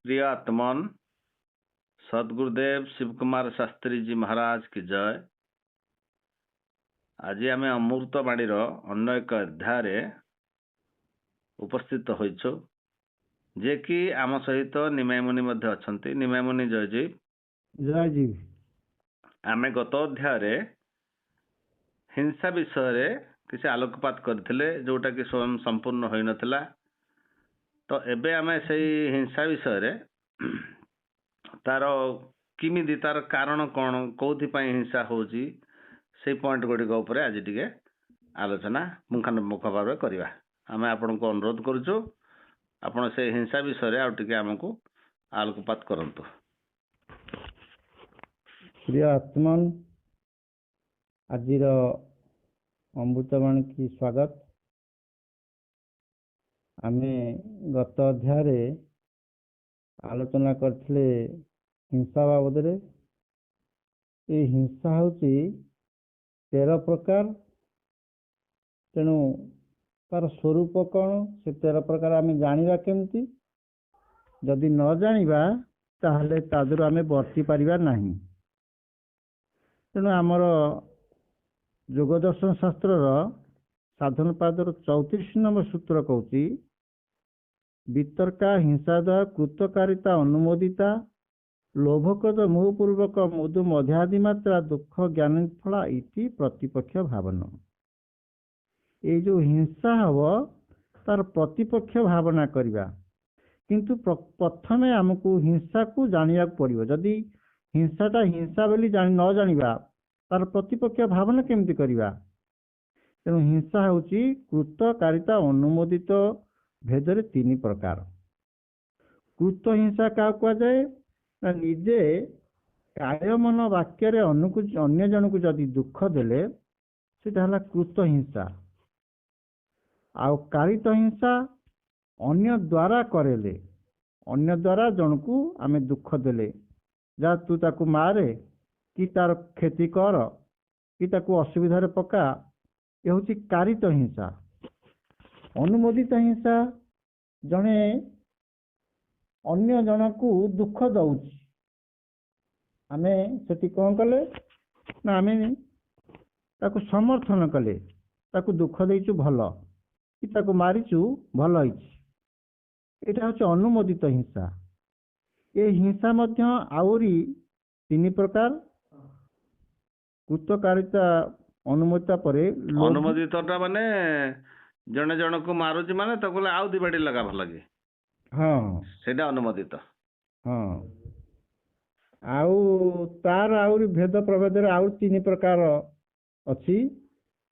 प्रिय आत्मन सद्गुरुदेव शिव कुमार शास्त्री जी महाराज की जय। आज आम अमृतवाणी अन्य एक अध्याय उपस्थित होइछु जे कि आम सहित निमाय मुनि अच्छा। निमाय मुनि जय जी। जय जी। आम गत अध्याय हिंसा विषय किसी आलोकपात करथिले जोटा कि स्वयं संपूर्ण होई नथिला। तो एबे आमे से हिंसा विषय तार किमिदी तार कारण कौन कौथि पई हिंसा होची से पॉइंट गुड़िक उपरे आज टिके आलोचना मुखानुमुख भाव करवा। आम आपण को अनुरोध करुचु आपण से हिंसा विषय आउ टिके हमको आलोकपात करंतु। प्रिय आत्मन आजिर अमृतवाणी की स्वागत। आमे गत अध्याय आलोचना करथिले हिंसा बाबद रे। ये हिंसा होची 13 प्रकार। तेणु तार स्वरूप कौन से 13 प्रकार आमे जानिबा केमती। जदि न जानिबा ताहले तादुर आमे बर्ती परिबा नहीं। तेणु आमर योग दर्शन शास्त्र साधन पादर 34 नंबर सूत्र कहती वितर्का हिंसा कृतकारिता अनुमोदिता लोभक्रोध मोहपूर्वक मधु मध्यादि मात्रा दुख ज्ञान फला इति प्रतिपक्ष भावना। ये जो हिंसा हम तार प्रतिपक्ष भावना करवा किंतु प्रथमे आमको हिंसा को जानिया पड़िबो। जदि हिंसाटा हिंसा बोली न जानिबा तार प्रतिपक्ष भावना केमती करवा। तेणु हिंसा होची कृतकारिता अनुमोदित भेदरे 3 प्रकार। कृत हिंसा क्या कह जाए ना निजे काय मन वाक्य अन्य जन को जदि दुख देले सेटा हला कृत हिंसा। आउ कारित हिंसा अन्य द्वारा करेले अन्य द्वारा जन को आमे दुख देले जा तू ताकू मारे कि तार क्षति कर कि ताकू असुविधा पका ये हूँ कारित हिंसा। अनुमोदित हिंसा जने अन्य जन को दुख दउची आमे सेठी कौन कले ना आमे ताकू समर्थन कले ताकू दुख देचु भल कि ताकू मारिचु भल होइछि। एटा होचे अनुमोदित हिंसा। ये हिंसा मध्य आउरी 3 प्रकार। कृतकारिता अनुमोदिता परे अनुमोदितटा माने जने जन को मारुची माने ताको आउ दी बाडी लगा भल लगे। हाँ सेटा अनुमोदित। हाँ आउ तार आउरी भेद प्रभेद रे आउ 3 प्रकार अछि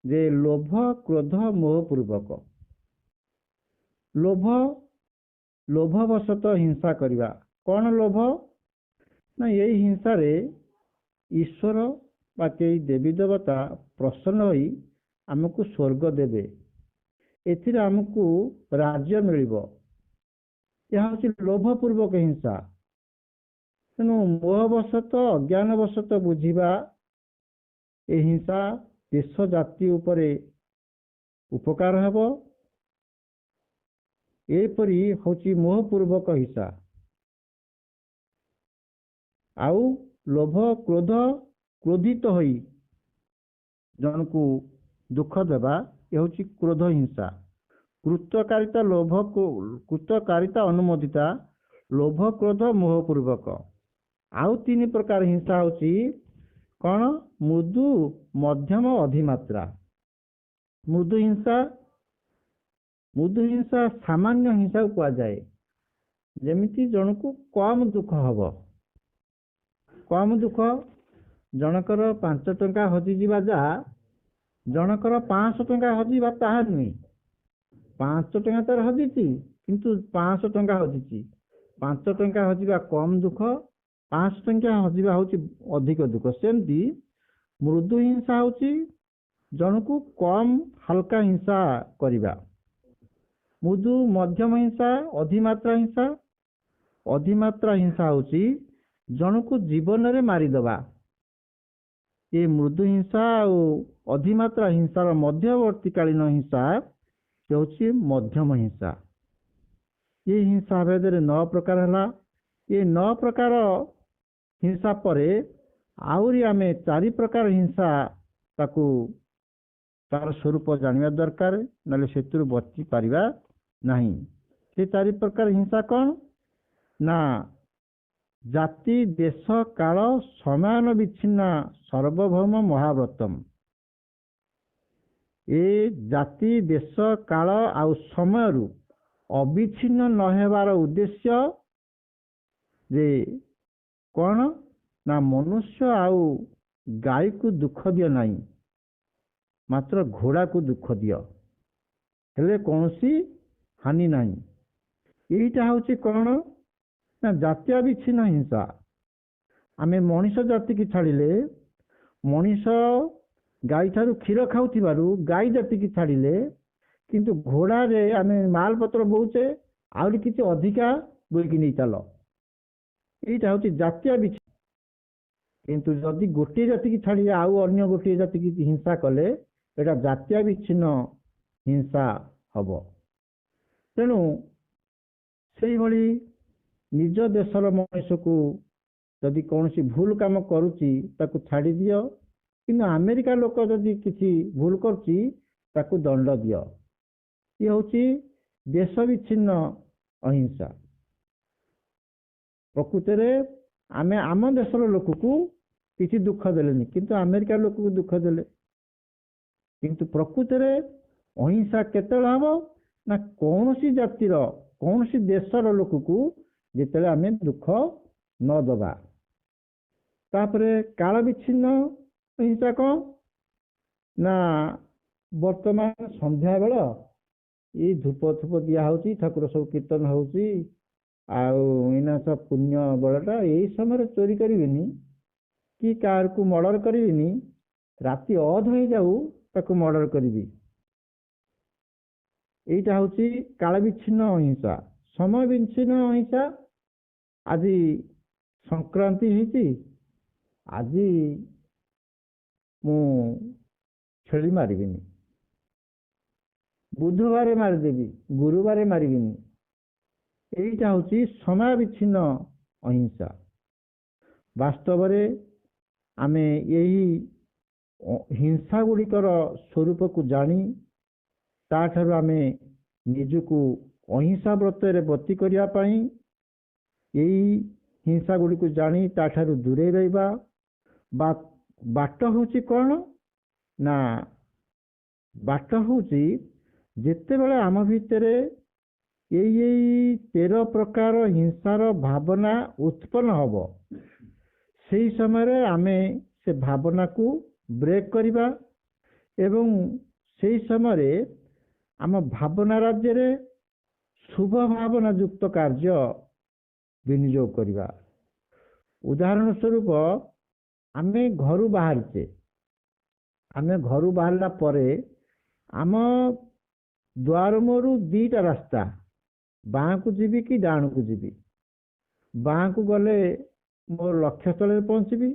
जे लोभ क्रोध मोह पूर्वक। लोभवशत हिंसा करिवा। कौन लोभ ना यही हिंसा रे ईश्वर बा कई देवी देवता प्रसन्न होई हमको स्वर्ग देवे एथिरे हमको राज्य मिलिबो। यह होची लोभपूर्वक हिंसा। तेणु मोहवशत अज्ञानवशत बुझिबा ए हिंसा देश जाति उपरे उपकार हेबो। एपरी होची मोहपूर्वक हिंसा। आउ लोभ क्रोध क्रोधित होई जन को दुख देवा ये होची क्रोध हिंसा। कृतकारिता कृतकारिता अनुमोदिता लोभ क्रोध मोहपूर्वक। आउ 3 प्रकार हिंसा होची कौन मृदु मध्यम अधिमात्रा। मृदु हिंसा सामान्य हिंसा को कहा जाए। जेमिति जन को कम दुख हब। कम दुख जनकर 5 टंका हजि जीवा जा जनकर 500 टंका हजिबा ताहा नुई। 500 टंका तार हजिची किंतु 500 टंका हजिची। 5 टंका हजिबा कम दुख 500 टंका हजिबा होची अधिक दुख। सेमती मृदु हिंसा होची जन को कम हल्का हिंसा करिबा। मृदु मध्यम हिंसा अधिमात्रा हिंसा। अधिमात्रा हिंसा होची जन को जीवन रे मारी दबा। ये मृदु हिंसा और अधिमात्रा हिंसार मध्यवर्तीकालीन हिंसा से होची मध्यम हिंसा। ये हिंसा भेद 9 प्रकार है। ये 9 प्रकार हिंसा परे आउरी आमे 4 प्रकार हिंसा ताकू तार स्वरूप जानिबा दरकार, नले सेतुरु बची पारिबा नाही। से 4 प्रकार हिंसा कौन ना जाति देश काल समान विच्छिन्न सार्वभौम महाव्रतम। ए जाति देश काल आउ समय अविच्छिन्न न हेबार उद्देश्य जे कौन ना मनुष्य आउ गाई को दुख दियो नहीं, मात्र घोड़ा को दुख दियो हेले कौनसी हानि नहीं। यहीटा हूँ कौन ना जातीय विच्छिन्न हिंसा। आमे मनीष जाति की छाड़िले मनीष गाई ठारू क्षीर खाऊ गाई जाति की छाड़िले किंतु घोड़ा रे आमे माल पत्र बोचे आउरी किसी अधिका बोईकी नहीं चल, यहीटा हूँ जातीय विच्छिन्न। किंतु जदि गोटे जाति की छाड़ी आउ अन्य गोटे जाति की हिंसा कले एटा जातीय विच्छिन्न हिंसा हब। तेणु से भली निज देशर मनुष्य को जदि कौन सी भूल काम करुच्ची ताकू छाड़ी दियो, किंतु अमेरिका लोक जदि किसी भूल करुच्ची ताकू दंड दियो। ये हूँ देश विच्छिन्न अहिंसा। प्रकृत में आमे आम देशर लोक को किसी दुख देलेनी किंतु अमेरिका लोक को दुख देले। किंतु प्रकृत में अहिंसा केतल हम ना कौन सी जातिर कौन सी देशर लोक को जिते आमे दुख न दबा। तापरे काल विच्छिन्न अहिंसा कौन ना वर्तमान संध्या बेल ये धूप थूप दिया होची ठाकुर सब कीर्तन होची आईना सब पुण्य बड़टा यही समय चोरी करें कि कार को मर्डर करें, राति अध हो जाऊ ताको मर्डर करी। यहीटा हूँ काल विच्छिन्न अहिंसा। समय विच्छिन्न अहिंसा आज संक्रांति होती आज मु छेली मारिबिनी, बुधवार मारिदेवी गुरुवार मारिबिनी। यहीटा हूँ समय विच्छिन्न अहिंसा। वास्तव में आमे यही हिंसा गुड़िकर स्वरूप को जानी ताठारु आमे निजको अहिंसा व्रत रे बती करिया पाई यही हिंसा गुड़ी को जानी ताठारु दूरे रहिबा। बाट होची कौन ना बाट होची जेते बेले आम भितरे यही 13 प्रकार हिंसार भावना उत्पन्न हब से समय आमे से भावना को ब्रेक करिबा एवं से समय आम भावना राज्य रे शुभ भावना युक्त कार्य विनियोग करिबा। उदाहरण स्वरूप आमे घरु बाहरचे आमे घरु बाहरला परे आम द्वार मोरु 2टा रास्ता बाँ को जीवी कि डाण को जीवी। बाँ को गले मो लक्ष्य स्थल पहुँचबी,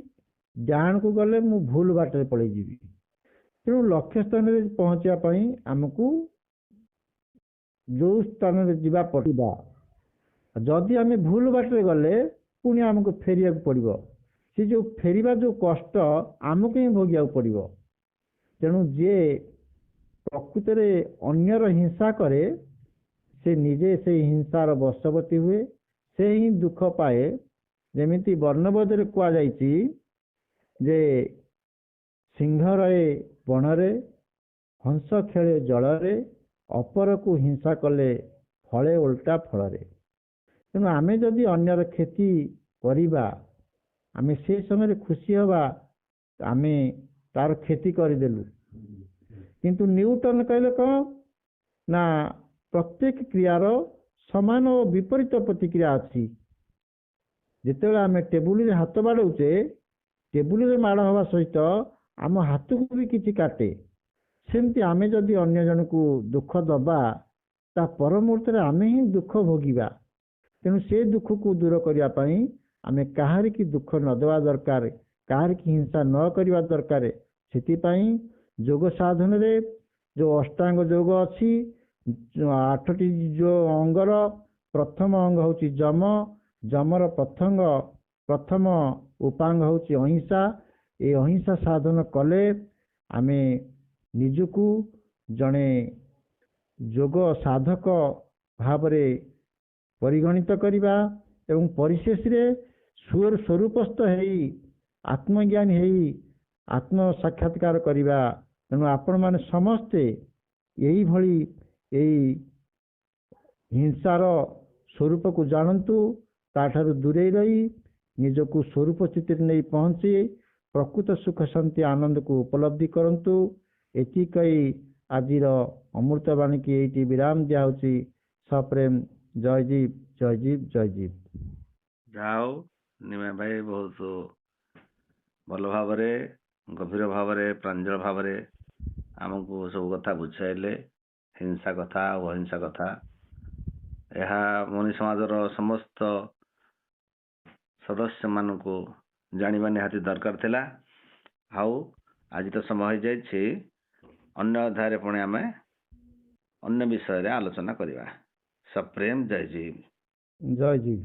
डाण को गले मु भूल बाटे पड़े जीवी। तेणु लक्ष्य स्थान में पहुँचापी आमको जो स्थान में जीवा पड़ा जदि आम भूल बाटे गले पुणी आमको फेरिया पड़ो से जो फेरिया जो कष्ट आमको ही भोगिया पड़ो। तेणु जे प्रकृत में अन्यर हिंसा करे से निजे से हिंसार वशवर्ती हुए से ही दुख पाए। जेमिति वर्णबोधरे कुआ जाइछि जे सिंह रहे बणरे हंस खेले जलरे अपर को हिंसा कले फले उल्टा फलरे। तेणु आमे जदि अन्यर क्षति करिबा आमे से समय खुशी हवा आमे तार क्षति करदेलु। किंतु न्यूटन कहले कौन ना प्रत्येक क्रियार समान और विपरीत प्रतिक्रिया अच्छी। जिते आम टेबुल हाथ बाड़ौचे टेबुल माड़ हवा सहित आम हाथ को भी किसी काटे सेमती आमे जदि अन्य जन को दुख दबा ता पर मुहूर्त आमे ही दुख भोगिबा। तेणु से दुख को दूर करने आमे काहार की दुख न देवा दरकार, काहार की हिंसा न करवा दरकार। से योग साधन रे जो अष्टांग योग अच्छी 8टी जो अंगर प्रथम अंग हूँ जम, ଯମର ପ୍ରଥମ ଉପାଙ୍ଗ ହେଉଛି ଅହିଂସା। ଏ ଅହିଂସା ସାଧନ କଲେ ଆମେ ନିଜକୁ ଜଣେ ଯୋଗ ସାଧକ ଭାବରେ ପରିଗଣିତ କରିବା ଏବଂ ପରିଶେଷରେ ସ୍ୱରୂପସ୍ଥ ହେଇ ଆତ୍ମଜ୍ଞାନୀ ହେଇ ଆତ୍ମ ସାକ୍ଷାତକାର କରିବା। ତେଣୁ ଆପଣମାନେ ସମସ୍ତେ ଏଇଭଳି ଏଇ ହିଂସାର ସ୍ୱରୂପକୁ ଜାଣନ୍ତୁ, ତାଠାରୁ ଦୂରେଇ ରହି ନିଜକୁ ସ୍ୱରୂପ ସ୍ଥିତିରେ ନେଇ ପହଞ୍ଚି ପ୍ରକୃତ ସୁଖ ଶାନ୍ତି ଆନନ୍ଦକୁ ଉପଲବ୍ଧି କରନ୍ତୁ। ଏତିକି କହି ଆଜିର ଅମୃତବାଣୀକି ଏଇଠି ବିରାମ ଦିଆହେଉଛି। ସପ୍ରେମ ଜୟ ଜୀବ, ଜୟ ଜୀବ, ଜୟ ଜୀବ। ଯାହା ହଉ ନିମା ଭାଇ ବହୁତ ଭଲ ଭାବରେ, ଗଭୀର ଭାବରେ, ପ୍ରାଞ୍ଜଳ ଭାବରେ ଆମକୁ ସବୁ କଥା ବୁଝାଇଲେ, ହିଂସା କଥା ଆଉ ଅହିଂସା କଥା। ଏହା ମଣିଷ ସମାଜର ସମସ୍ତ ସଦସ୍ୟମାନଙ୍କୁ ଜାଣିବା ନିହାତି ଦରକାର ଥିଲା। ଆଉ ଆଜି ତ ସମୟ ହେଇଯାଇଛି, ଅନ୍ୟ ଅଧ୍ୟାୟରେ ପୁଣି ଆମେ ଅନ୍ୟ ବିଷୟରେ ଆଲୋଚନା କରିବା। ସପ୍ରେମ ଜୟ ଜୀବ। ଜୟ ଜୀବ।